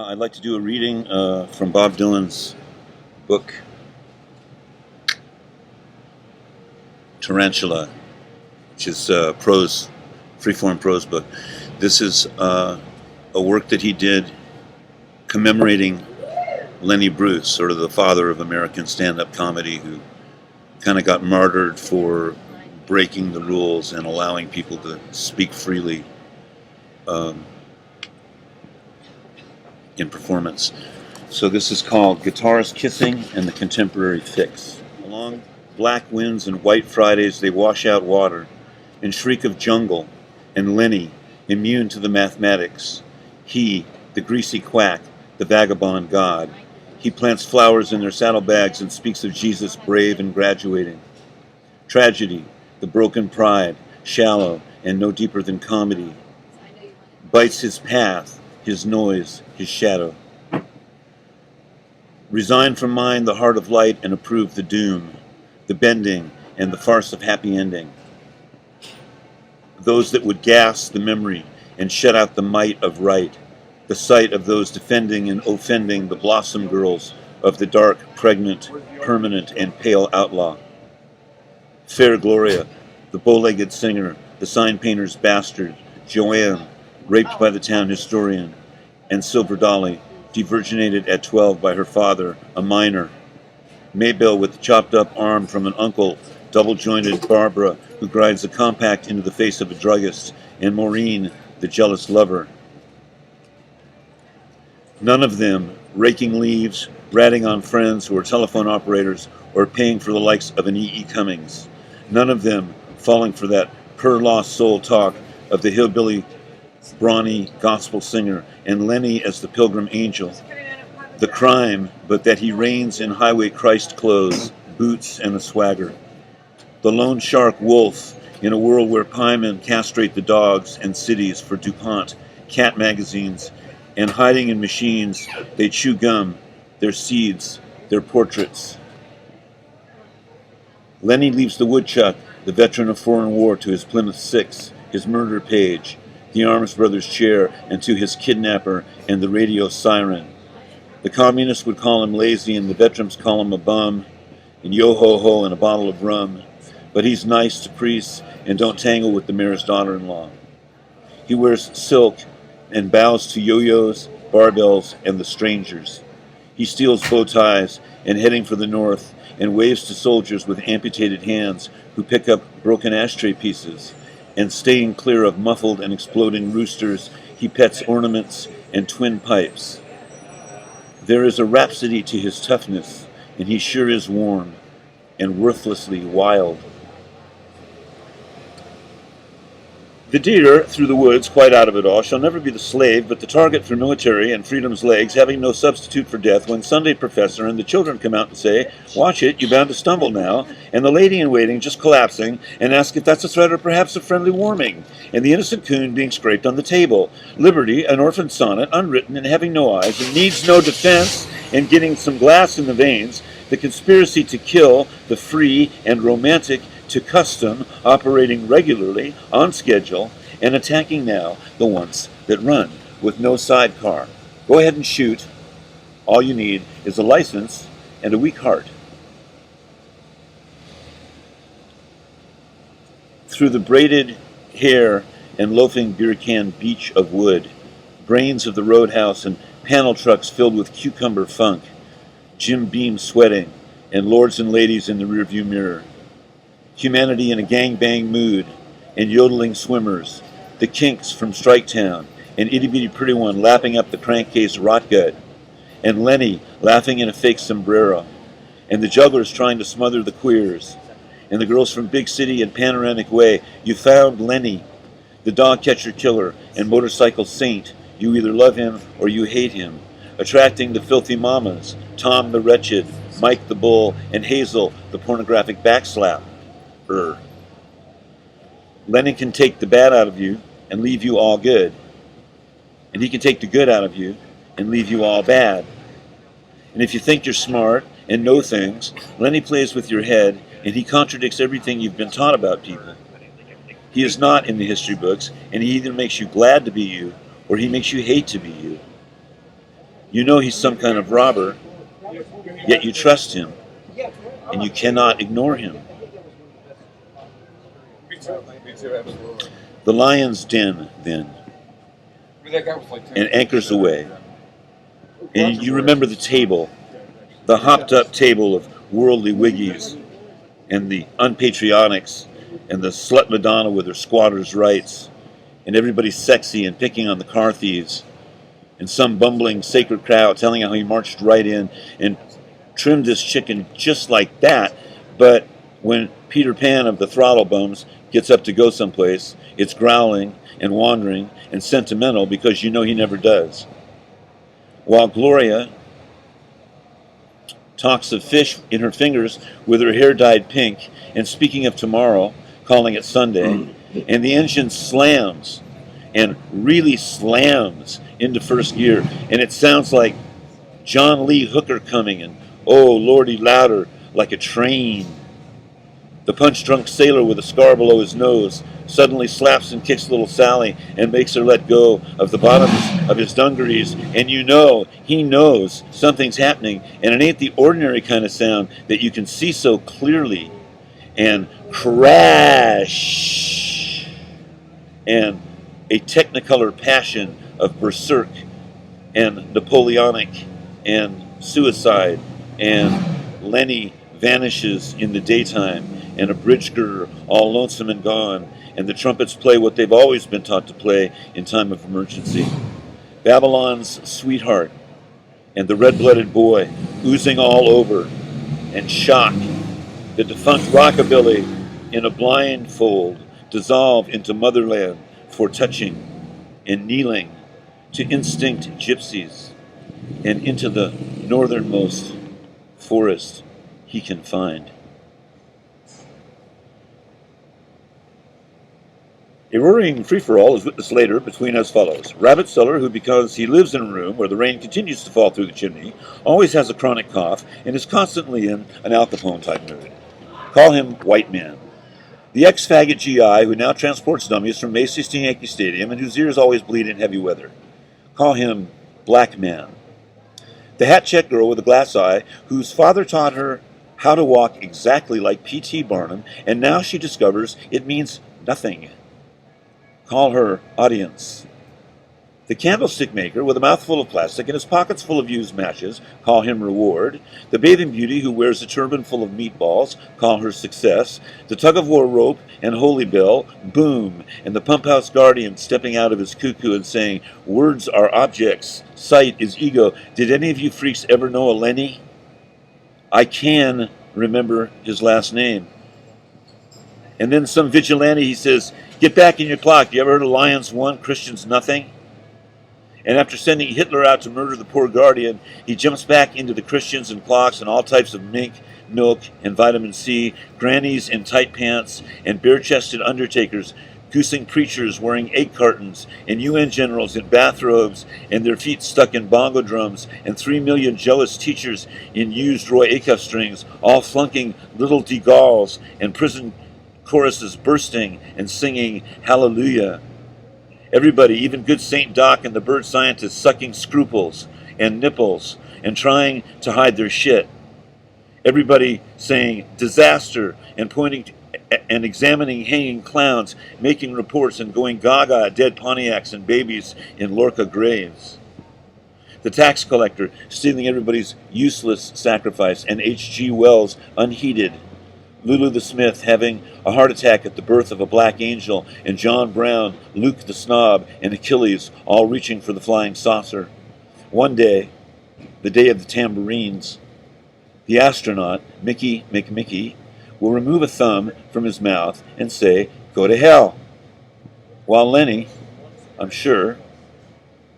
I'd like to do a reading from Bob Dylan's book, Tarantula, which is a free-form prose book. This is a work that he did commemorating Lenny Bruce, sort of the father of American stand-up comedy, who kind of got martyred for breaking the rules and allowing people to speak freely in performance. So this is called Guitars Kissing and the Contemporary Fix. Along black winds and white Fridays they wash out water and shriek of jungle, and Lenny, immune to the mathematics. He, the greasy quack, the vagabond god. He plants flowers in their saddlebags and speaks of Jesus brave and graduating. Tragedy, the broken pride, shallow and no deeper than comedy. Bites his path, his noise, his shadow. Resign from mind the heart of light and approve the doom, the bending and the farce of happy ending. Those that would gas the memory and shut out the might of right, the sight of those defending and offending the blossom girls of the dark, pregnant, permanent, and pale outlaw. Fair Gloria, the bow-legged singer, the sign painter's bastard, Joanne, raped by the town historian, and Silver Dolly, devirginated at 12 by her father, a minor. Maybelle with the chopped-up arm from an uncle, double-jointed Barbara, who grinds a compact into the face of a druggist, and Maureen, the jealous lover. None of them raking leaves, ratting on friends who are telephone operators, or paying for the likes of an E.E. Cummings. None of them falling for that per-lost soul talk of the hillbilly, brawny gospel singer, and Lenny as the pilgrim angel. The crime, but that he reigns in highway Christ clothes, boots, and a swagger. The lone shark wolf, in a world where piemen castrate the dogs and cities for DuPont, cat magazines, and hiding in machines, they chew gum, their seeds, their portraits. Lenny leaves the woodchuck, the veteran of foreign war, to his Plymouth 6, his murder page, the Arms Brothers chair, and to his kidnapper and the radio siren. The communists would call him lazy, and the veterans call him a bum, and yo-ho-ho and a bottle of rum. But he's nice to priests and don't tangle with the mayor's daughter-in-law. He wears silk and bows to yo-yos, barbells, and the strangers. He steals bow ties and heading for the north and waves to soldiers with amputated hands who pick up broken ashtray pieces. And staying clear of muffled and exploding roosters, he pets ornaments and twin pipes. There is a rhapsody to his toughness, and he sure is warm and worthlessly wild. The deer, through the woods, quite out of it all, shall never be the slave, but the target for military and freedom's legs, having no substitute for death, when Sunday professor and the children come out and say, "Watch it, you're bound to stumble now," and the lady-in-waiting just collapsing, and ask if that's a threat or perhaps a friendly warning, and the innocent coon being scraped on the table. Liberty, an orphan sonnet, unwritten and having no eyes, and needs no defense, and getting some glass in the veins, the conspiracy to kill, the free and romantic, to custom, operating regularly, on schedule, and attacking now the ones that run, with no sidecar. Go ahead and shoot. All you need is a license and a weak heart. Through the braided hair and loafing beer can beach of wood, brains of the roadhouse and panel trucks filled with cucumber funk, Jim Beam sweating, and lords and ladies in the rearview mirror. Humanity in a gangbang mood, and yodeling swimmers, the Kinks from Striketown, and Itty Bitty Pretty One lapping up the crankcase rotgut, and Lenny laughing in a fake sombrero, and the jugglers trying to smother the queers, and the girls from Big City and Panoramic Way. You found Lenny, the dog catcher killer and motorcycle saint. You either love him or you hate him, attracting the filthy mamas, Tom the wretched, Mike the bull, and Hazel the pornographic backslap. Lenny can take the bad out of you and leave you all good. And he can take the good out of you and leave you all bad. And if you think you're smart and know things, Lenny plays with your head and he contradicts everything you've been taught about people. He is not in the history books, and he either makes you glad to be you or he makes you hate to be you. You know he's some kind of robber, yet you trust him, and you cannot ignore him. The lion's den, then, and anchors away. And you remember the table, the hopped-up table of worldly wiggies, and the unpatriotics, and the slut Madonna with her squatters' rights, and everybody sexy and picking on the car thieves, and some bumbling sacred crowd telling how he marched right in and trimmed this chicken just like that, but when Peter Pan of the Throttle Bums gets up to go someplace, it's growling and wandering and sentimental because you know he never does. While Gloria talks of fish in her fingers with her hair dyed pink and speaking of tomorrow, calling it Sunday, and the engine slams and really slams into first gear, and it sounds like John Lee Hooker coming, and oh lordy louder, like a train. The punch-drunk sailor with a scar below his nose suddenly slaps and kicks little Sally and makes her let go of the bottoms of his dungarees, and you know, he knows something's happening, and it ain't the ordinary kind of sound that you can see so clearly. And crash! And a technicolor passion of berserk and Napoleonic and suicide, and Lenny vanishes in the daytime, and a bridge girder all lonesome and gone, and the trumpets play what they've always been taught to play in time of emergency. Babylon's Sweetheart, and the red-blooded boy oozing all over, and shock, the defunct rockabilly in a blindfold dissolve into motherland for touching and kneeling to instinct gypsies and into the northernmost forest he can find. A roaring free-for-all is witnessed later between as follows. Rabbit Seller, who because he lives in a room where the rain continues to fall through the chimney, always has a chronic cough and is constantly in an Al Capone-type mood. Call him White Man. The ex-faggot GI who now transports dummies from Macy's to Yankee Stadium and whose ears always bleed in heavy weather. Call him Black Man. The hat-check girl with a glass eye whose father taught her how to walk exactly like P.T. Barnum, and now she discovers it means nothing. Call her Audience. The candlestick maker with a mouthful of plastic and his pockets full of used matches, call him Reward. The bathing beauty who wears a turban full of meatballs, call her Success. The tug-of-war rope and holy bell, Boom. And the pump house guardian stepping out of his cuckoo and saying, words are objects, sight is ego. Did any of you freaks ever know a Lenny? I can remember his last name. And then some vigilante, he says, get back in your clock. You ever heard of Lions 1, Christians nothing? And after sending Hitler out to murder the poor guardian, he jumps back into the Christians and clocks and all types of mink, milk, and vitamin C, grannies in tight pants, and bare-chested undertakers, goosing preachers wearing egg cartons, and UN generals in bathrobes and their feet stuck in bongo drums, and 3 million jealous teachers in used Roy Acuff strings, all flunking little de Gaulles, and prison choruses bursting and singing Hallelujah. Everybody, even good St. Doc and the bird scientists, sucking scruples and nipples and trying to hide their shit. Everybody saying disaster and pointing to, and examining hanging clowns, making reports and going gaga at dead Pontiacs and babies in Lorca graves. The tax collector stealing everybody's useless sacrifice, and H.G. Wells unheeded. Lulu the Smith having a heart attack at the birth of a black angel, and John Brown, Luke the Snob, and Achilles all reaching for the flying saucer. One day, the day of the tambourines, the astronaut, Mickey McMickey, will remove a thumb from his mouth and say, go to hell, while Lenny, I'm sure,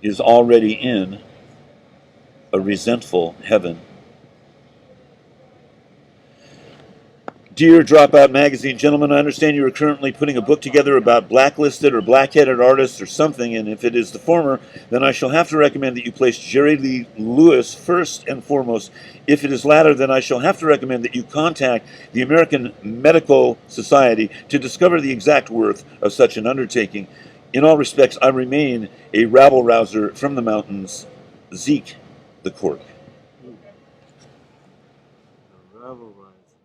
is already in a resentful heaven. Dear Dropout Magazine, gentlemen, I understand you are currently putting a book together about blacklisted or black-headed artists or something, and if it is the former, then I shall have to recommend that you place Jerry Lee Lewis first and foremost. If it is latter, then I shall have to recommend that you contact the American Medical Society to discover the exact worth of such an undertaking. In all respects, I remain a rabble-rouser from the mountains, Zeke. the cork. The rebel rise.